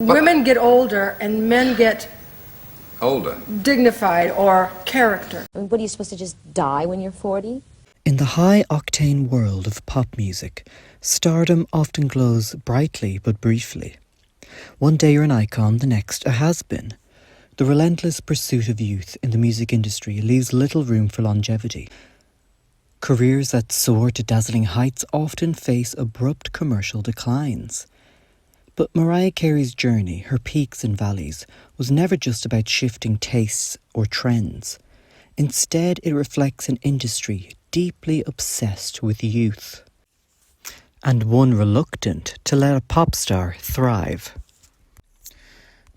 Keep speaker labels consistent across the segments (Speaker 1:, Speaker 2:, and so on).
Speaker 1: Women get older and men get
Speaker 2: older,
Speaker 1: dignified or character.
Speaker 3: What are you supposed to just die when you're 40?
Speaker 4: In the high-octane world of pop music, stardom often glows brightly but briefly. One day you're an icon, the next a has-been. The relentless pursuit of youth in the music industry leaves little room for longevity. Careers that soar to dazzling heights often face abrupt commercial declines. But Mariah Carey's journey, her peaks and valleys, was never just about shifting tastes or trends. Instead, it reflects an industry deeply obsessed with youth, and one reluctant to let a pop star thrive.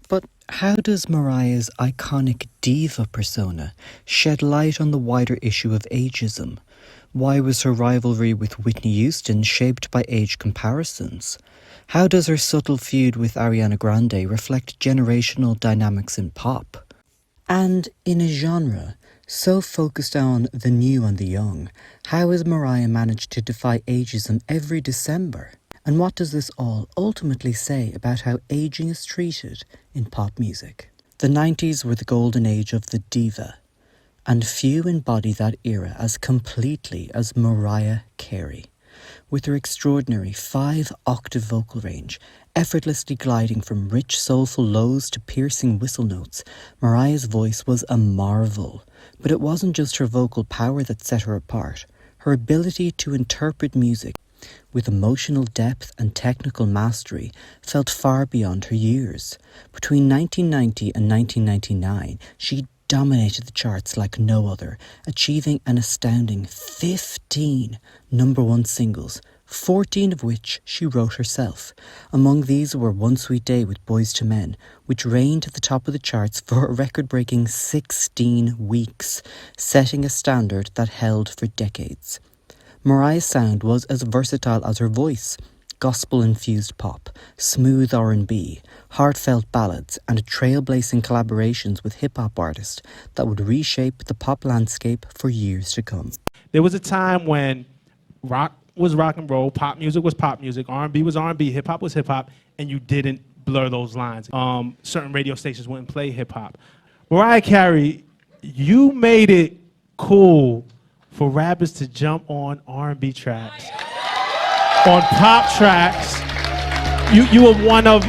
Speaker 4: But how does Mariah's iconic diva persona shed light on the wider issue of ageism? Why was her rivalry with Whitney Houston shaped by age comparisons? How does her subtle feud with Ariana Grande reflect generational dynamics in pop? And in a genre so focused on the new and the young, how has Mariah managed to defy ageism every December? And what does this all ultimately say about how aging is treated in pop music? The 90s were the golden age of the diva, and few embody that era as completely as Mariah Carey. With her extraordinary 5-octave vocal range, effortlessly gliding from rich soulful lows to piercing whistle notes, Mariah's voice was a marvel. But it wasn't just her vocal power that set her apart. Her ability to interpret music with emotional depth and technical mastery felt far beyond her years. Between 1990 and 1999, she dominated the charts like no other, achieving an astounding 15 number-one singles, 14 of which she wrote herself. Among these were One Sweet Day with Boyz II Men, which reigned at the top of the charts for a record-breaking 16 weeks, setting a standard that held for decades. Mariah's sound was as versatile as her voice: gospel-infused pop, smooth R&B, heartfelt ballads, and trailblazing collaborations with hip-hop artists that would reshape the pop landscape for years to come.
Speaker 5: There was a time when rock was rock and roll, pop music was pop music, R&B was R&B, hip-hop was hip-hop, and you didn't blur those lines. Certain radio stations wouldn't play hip-hop. Mariah Carey, you made it cool for rappers to jump on R&B tracks, on pop tracks. You were one of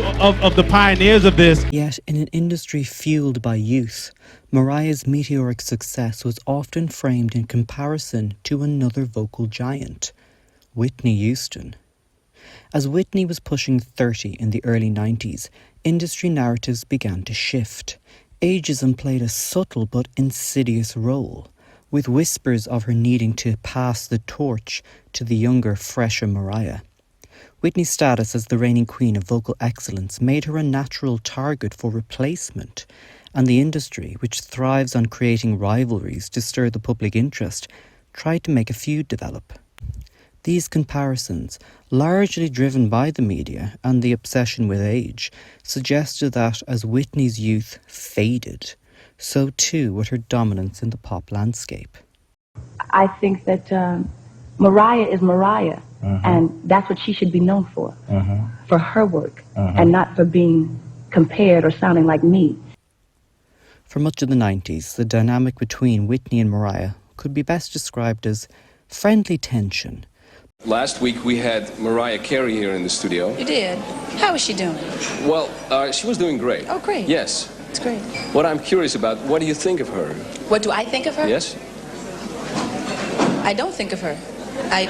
Speaker 5: the pioneers of this.
Speaker 4: Yet, in an industry fueled by youth, Mariah's meteoric success was often framed in comparison to another vocal giant, Whitney Houston. As Whitney was pushing 30 in the early 90s, industry narratives began to shift. Ageism played a subtle but insidious role, with whispers of her needing to pass the torch to the younger, fresher Mariah. Whitney's status as the reigning queen of vocal excellence made her a natural target for replacement, and the industry, which thrives on creating rivalries to stir the public interest, tried to make a feud develop. These comparisons, largely driven by the media and the obsession with age, suggested that as Whitney's youth faded, so too would her dominance in the pop landscape.
Speaker 6: I think that Mariah is Mariah, and that's what she should be known for her work, and not for being compared or sounding like me.
Speaker 4: For much of the 90s, the dynamic between Whitney and Mariah could be best described as friendly tension.
Speaker 2: Last week we had Mariah Carey here in the studio.
Speaker 7: You did? How is she doing?
Speaker 2: Well, she was doing great.
Speaker 7: Oh, great.
Speaker 2: Yes.
Speaker 7: It's great.
Speaker 2: What I'm curious about, what do you think of her?
Speaker 7: What do I think of her?
Speaker 2: Yes?
Speaker 7: I don't think of her. I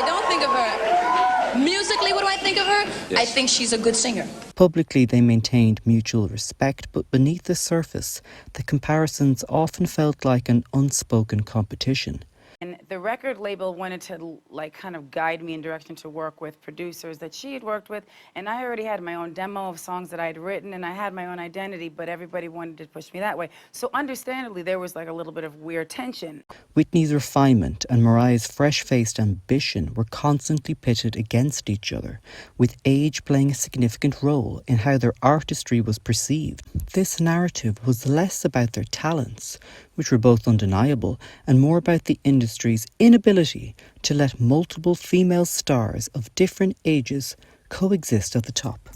Speaker 7: don't think of her. Musically, what do I think of her?
Speaker 2: Yes.
Speaker 7: I think she's a good singer.
Speaker 4: Publicly, they maintained mutual respect, but beneath the surface, the comparisons often felt like an unspoken competition.
Speaker 8: And the record label wanted to kind of guide me in direction to work with producers that she had worked with, and I already had my own demo of songs that I had written, and I had my own identity, but everybody wanted to push me that way. So understandably, there was like a little bit of weird tension.
Speaker 4: Whitney's refinement and Mariah's fresh-faced ambition were constantly pitted against each other, with age playing a significant role in how their artistry was perceived. This narrative was less about their talents, which were both undeniable, and more about the industry's inability to let multiple female stars of different ages coexist at the top.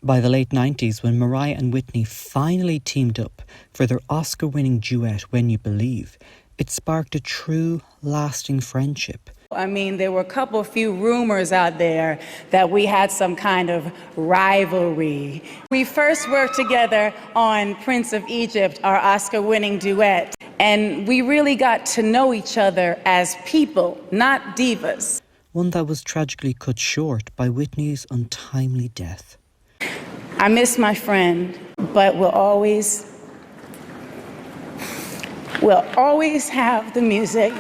Speaker 4: By the late 90s, when Mariah and Whitney finally teamed up for their Oscar-winning duet When You Believe, it sparked a true, lasting friendship.
Speaker 8: I mean, there were a couple few rumors out there that we had some kind of rivalry. We first worked together on Prince of Egypt, our Oscar-winning duet, and we really got to know each other as people, not divas.
Speaker 4: One that was tragically cut short by Whitney's untimely death.
Speaker 8: I miss my friend, but we'll always have the music.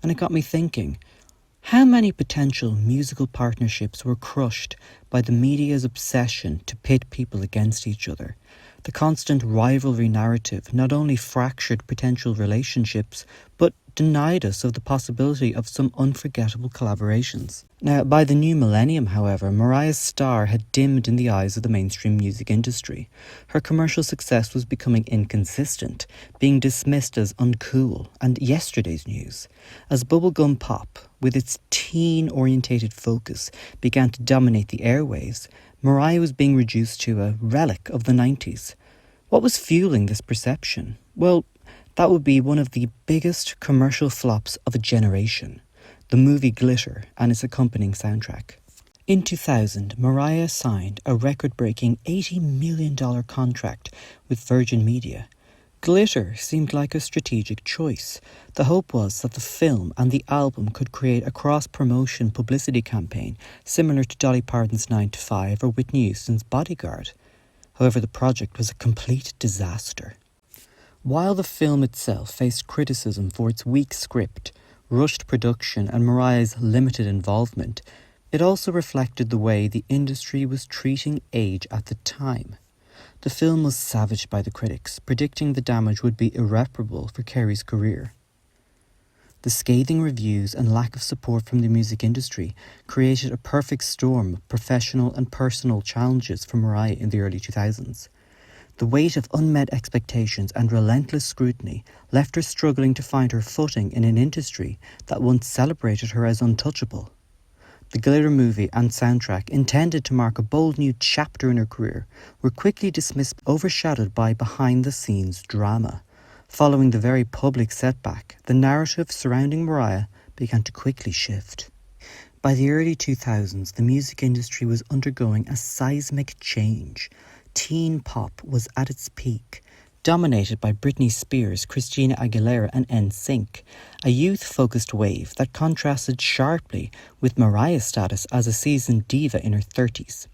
Speaker 4: And it got me thinking, how many potential musical partnerships were crushed by the media's obsession to pit people against each other? The constant rivalry narrative not only fractured potential relationships, but denied us of the possibility of some unforgettable collaborations. Now, by the new millennium, however, Mariah's star had dimmed in the eyes of the mainstream music industry. Her commercial success was becoming inconsistent, being dismissed as uncool and yesterday's news. As bubblegum pop, with its teen-orientated focus, began to dominate the airwaves, Mariah was being reduced to a relic of the 90s. What was fueling this perception? Well, that would be one of the biggest commercial flops of a generation, the movie Glitter and its accompanying soundtrack. In 2000, Mariah signed a record-breaking $80 million contract with Virgin Media. Glitter seemed like a strategic choice. The hope was that the film and the album could create a cross-promotion publicity campaign similar to Dolly Parton's 9 to 5 or Whitney Houston's Bodyguard. However, the project was a complete disaster. While the film itself faced criticism for its weak script, rushed production and Mariah's limited involvement, it also reflected the way the industry was treating age at the time. The film was savaged by the critics, predicting the damage would be irreparable for Carey's career. The scathing reviews and lack of support from the music industry created a perfect storm of professional and personal challenges for Mariah in the early 2000s. The weight of unmet expectations and relentless scrutiny left her struggling to find her footing in an industry that once celebrated her as untouchable. The Glitter movie and soundtrack, intended to mark a bold new chapter in her career, were quickly dismissed, overshadowed by behind-the-scenes drama. Following the very public setback, the narrative surrounding Mariah began to quickly shift. By the early 2000s, the music industry was undergoing a seismic change. Teen pop was at its peak, dominated by Britney Spears, Christina Aguilera and NSYNC, a youth-focused wave that contrasted sharply with Mariah's status as a seasoned diva in her 30s.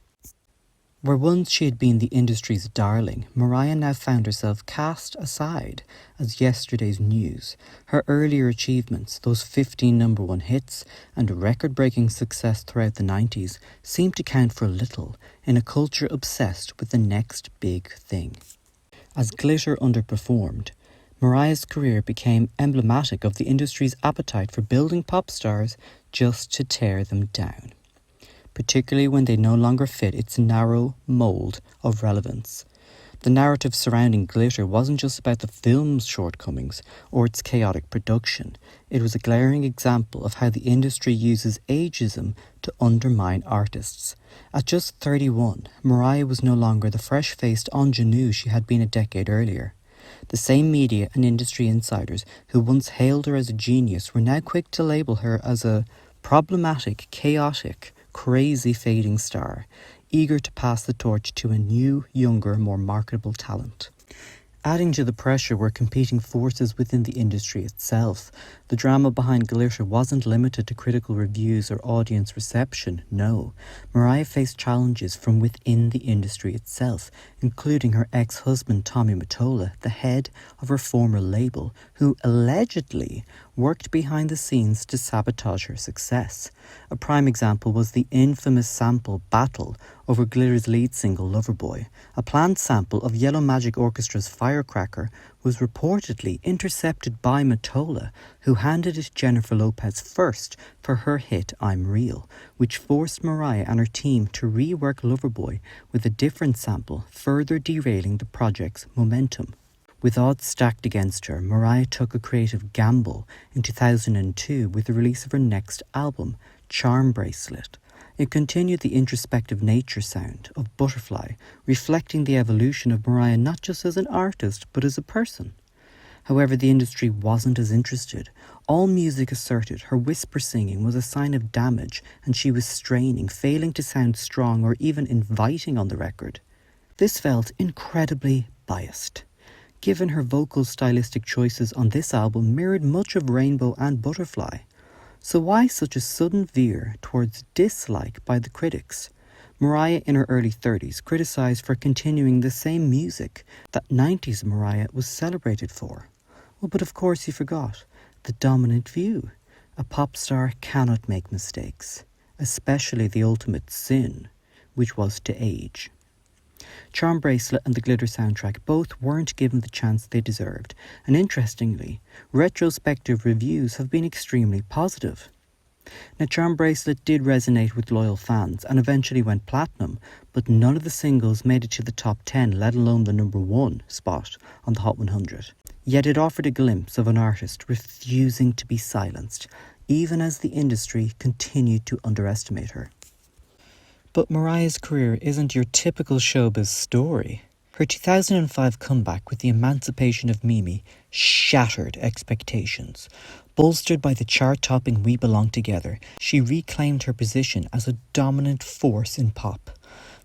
Speaker 4: Where once she had been the industry's darling, Mariah now found herself cast aside as yesterday's news. Her earlier achievements, those 15 number one hits and record-breaking success throughout the 90s, seemed to count for little in a culture obsessed with the next big thing. As Glitter underperformed, Mariah's career became emblematic of the industry's appetite for building pop stars just to tear them down, particularly when they no longer fit its narrow mould of relevance. The narrative surrounding Glitter wasn't just about the film's shortcomings or its chaotic production. It was a glaring example of how the industry uses ageism to undermine artists. At just 31, Mariah was no longer the fresh-faced ingenue she had been a decade earlier. The same media and industry insiders who once hailed her as a genius were now quick to label her as a problematic, chaotic, crazy fading star, eager to pass the torch to a new, younger, more marketable talent. Adding to the pressure were competing forces within the industry itself. The drama behind Glitter wasn't limited to critical reviews or audience reception, no. Mariah faced challenges from within the industry itself, including her ex-husband Tommy Mottola, the head of her former label, who allegedly worked behind the scenes to sabotage her success. A prime example was the infamous sample battle over Glitter's lead single Loverboy. A planned sample of Yellow Magic Orchestra's Firecracker was reportedly intercepted by Mottola, who handed it to Jennifer Lopez first for her hit I'm Real, which forced Mariah and her team to rework Loverboy with a different sample, further derailing the project's momentum. With odds stacked against her, Mariah took a creative gamble in 2002 with the release of her next album, Charm Bracelet. It continued the introspective nature sound of Butterfly, reflecting the evolution of Mariah not just as an artist, but as a person. However, the industry wasn't as interested. All music asserted her whisper singing was a sign of damage and she was straining, failing to sound strong or even inviting on the record. This felt incredibly biased, given her vocal stylistic choices on this album mirrored much of Rainbow and Butterfly. So why such a sudden veer towards dislike by the critics? Mariah, in her early 30s, criticised for continuing the same music that 90s Mariah was celebrated for. Well, but of course you forgot the dominant view. A pop star cannot make mistakes, especially the ultimate sin, which was to age. Charm Bracelet and the Glitter soundtrack both weren't given the chance they deserved, and interestingly, retrospective reviews have been extremely positive. Now, Charm Bracelet did resonate with loyal fans and eventually went platinum, but none of the singles made it to the top 10, let alone the number 1 spot on the Hot 100. Yet it offered a glimpse of an artist refusing to be silenced, even as the industry continued to underestimate her. But Mariah's career isn't your typical showbiz story. Her 2005 comeback with the emancipation of Mimi shattered expectations. Bolstered by the chart-topping We Belong Together, she reclaimed her position as a dominant force in pop.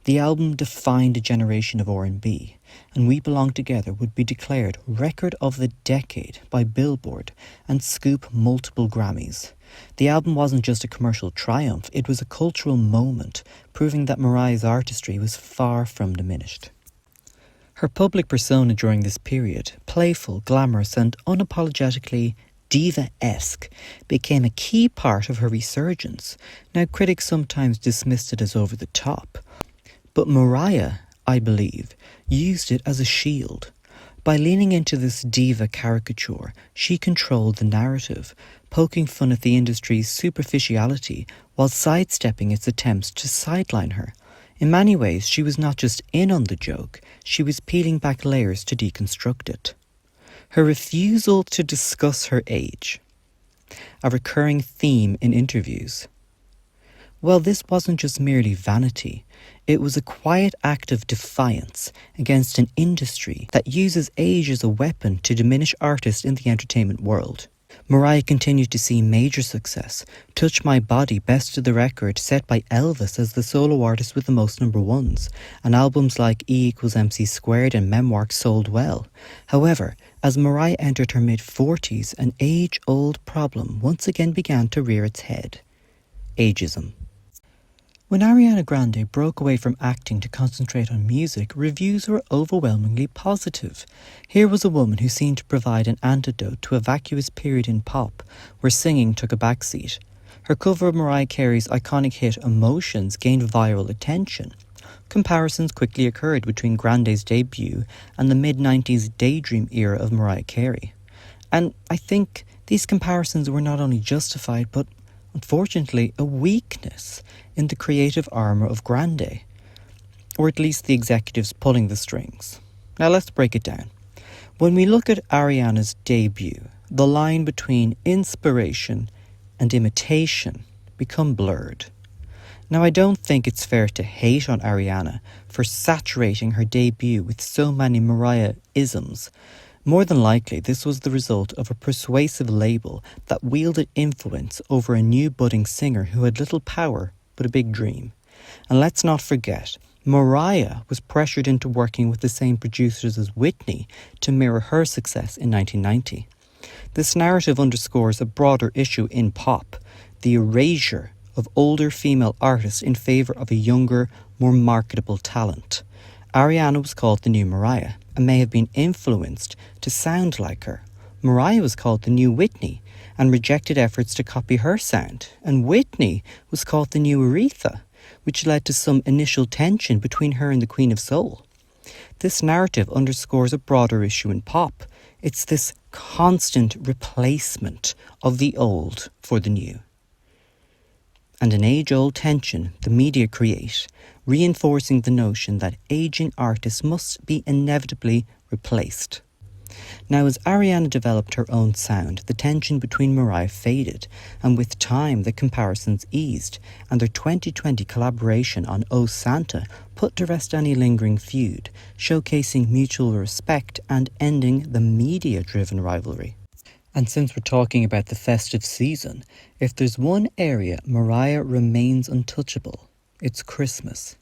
Speaker 4: The album defined a generation of R&B, and We Belong Together would be declared Record of the Decade by Billboard and scoop multiple Grammys. The album wasn't just a commercial triumph, it was a cultural moment, proving that Mariah's artistry was far from diminished. Her public persona during this period, playful, glamorous and unapologetically diva-esque, became a key part of her resurgence. Now, critics sometimes dismissed it as over the top, but Mariah, I believe, used it as a shield. By leaning into this diva caricature, she controlled the narrative, poking fun at the industry's superficiality while sidestepping its attempts to sideline her. In many ways, she was not just in on the joke, she was peeling back layers to deconstruct it. Her refusal to discuss her age, a recurring theme in interviews. Well, this wasn't just merely vanity. It was a quiet act of defiance against an industry that uses age as a weapon to diminish artists in the entertainment world. Mariah continued to see major success. Touch My Body bested the record set by Elvis as the solo artist with the most number ones, and albums like E=MC² and Memoir sold well. However, as Mariah entered her mid-40s, an age-old problem once again began to rear its head: ageism. When Ariana Grande broke away from acting to concentrate on music, reviews were overwhelmingly positive. Here was a woman who seemed to provide an antidote to a vacuous period in pop, where singing took a backseat. Her cover of Mariah Carey's iconic hit Emotions gained viral attention. Comparisons quickly occurred between Grande's debut and the mid-90s Daydream era of Mariah Carey. And I think these comparisons were not only justified, but unfortunately a weakness in the creative armour of Grande, or at least the executives pulling the strings. Now let's break it down. When we look at Ariana's debut, the line between inspiration and imitation become blurred. Now, I don't think it's fair to hate on Ariana for saturating her debut with so many Mariah-isms. More than likely, this was the result of a persuasive label that wielded influence over a new budding singer who had little power but a big dream. And let's not forget, Mariah was pressured into working with the same producers as Whitney to mirror her success in 1990. This narrative underscores a broader issue in pop, the erasure of older female artists in favour of a younger, more marketable talent. Ariana was called the new Mariah and may have been influenced to sound like her. Mariah was called the new Whitney and rejected efforts to copy her sound. And Whitney was called the new Aretha, which led to some initial tension between her and the Queen of Soul. This narrative underscores a broader issue in pop. It's this constant replacement of the old for the new. And an age-old tension the media create, reinforcing the notion that aging artists must be inevitably replaced. Now, as Ariana developed her own sound, the tension between Mariah faded, and with time the comparisons eased, and their 2020 collaboration on Oh Santa put to rest any lingering feud, showcasing mutual respect and ending the media-driven rivalry. And since we're talking about the festive season, if there's one area Mariah remains untouchable, it's Christmas.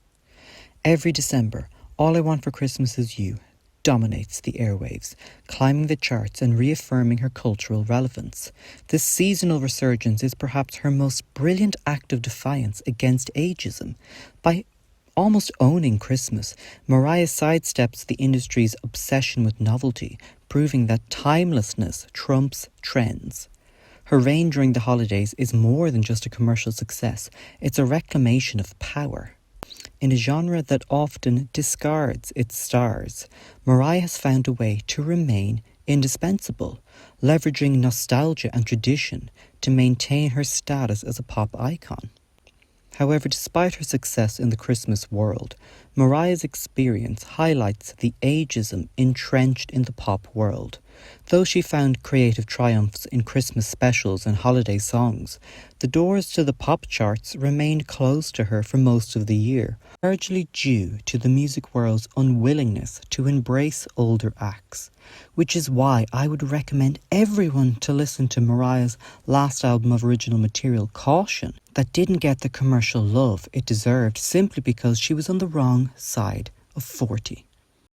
Speaker 4: Every December, All I Want for Christmas Is You dominates the airwaves, climbing the charts and reaffirming her cultural relevance. This seasonal resurgence is perhaps her most brilliant act of defiance against ageism. By almost owning Christmas, Mariah sidesteps the industry's obsession with novelty, proving that timelessness trumps trends. Her reign during the holidays is more than just a commercial success, it's a reclamation of power. In a genre that often discards its stars, Mariah has found a way to remain indispensable, leveraging nostalgia and tradition to maintain her status as a pop icon. However, despite her success in the Christmas world, Mariah's experience highlights the ageism entrenched in the pop world. Though she found creative triumphs in Christmas specials and holiday songs, the doors to the pop charts remained closed to her for most of the year, largely due to the music world's unwillingness to embrace older acts. Which is why I would recommend everyone to listen to Mariah's last album of original material, Caution, that didn't get the commercial love it deserved simply because she was on the wrong side of 40.